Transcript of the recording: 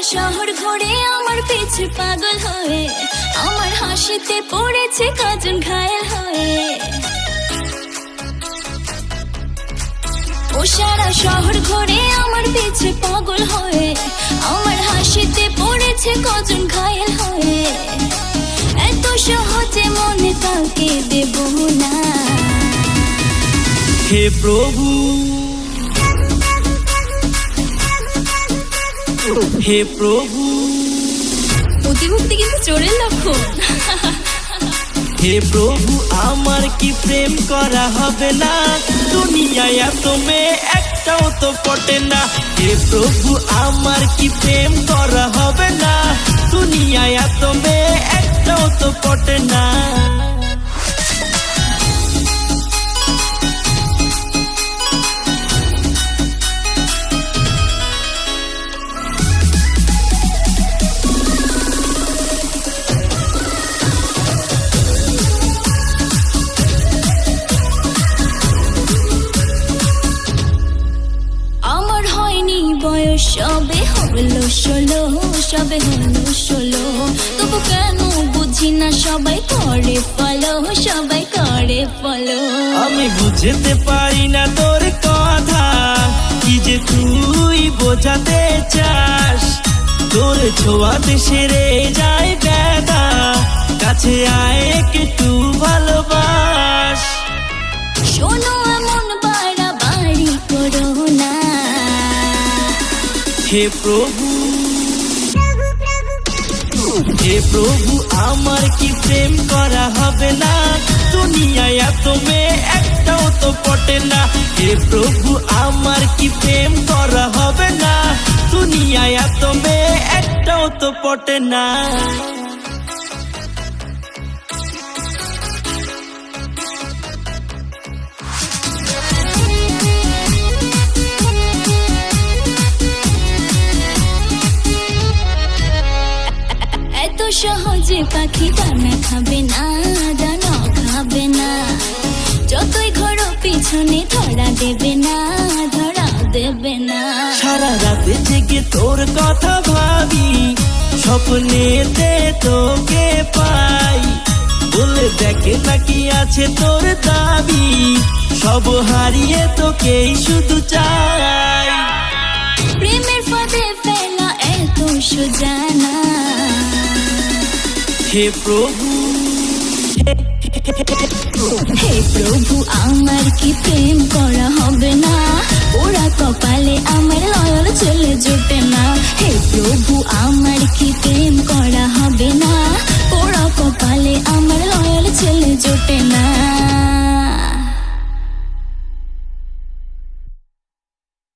শহর ঘুরে আমার পিছে পাগল হয়ে, আমার হাসিতে পড়েছে কজন ঘায়েল হয়ে। ও সারা শহর ঘুরে আমার পিছে পাগল হয়ে, আমার হাসিতে পড়েছে কজন ঘায়েল হয়ে। এত সহজে মনে কাউকে দেব না। হে প্রভু, হে প্রভু, অতিভক্তি কিন্তু চোরের লক্ষণ। হে প্রভু, আমার কি প্রেম করা হবে না? দুনিয়ায় এত মেয়ে একটাও তো পটে না। হে প্রভু, আমার কি প্রেম করা হবে না? দুনিয়ায় এত মেয়ে একটাও তো পটে না। বয়স সবে হলো 16, সবে হলো 16, তবু কেন বুঝি না সবাই করে ফলো, সবাই করে ফলো। আমি বুঝতে পারি না তোর কথা, কি যে তুই বোঝাতে চাস। তোর ছোঁয়াতে সেরে যায় ব্যথা, কাছে আয় একটু ভালোবাস। শোনো এমন বাড়াবাড়ি করো না। হে প্রভু, হে প্রভু, আমার কি প্রেম করা হবে না? দুনিয়ায় এত মেয়ে একটাও তো পটে না। হে প্রভু, আমার কি প্রেম করা হবে না? দুনিয়ায় এত মেয়ে একটাও তো পটে না। এত সহজে পাখি দানা খাবে না, দানা খাবে না। যতই ঘোরো পিছনে ধরা দেবে না, ধরা দেবে না। সারা রাতে জেগে তোর কথা ভাবি, স্বপ্নেতে তোকে পাই। বলে দেখে নাকি আছে তোর দাবি, সব হারিয়ে তোকেই শুধু চাই। প্রেমের ফাঁদে ফেলা এত সোজা না। হে প্রভু, হে প্রভু, আমার কি প্রেম করা হবে না? ওরা কপালে আমার লয়াল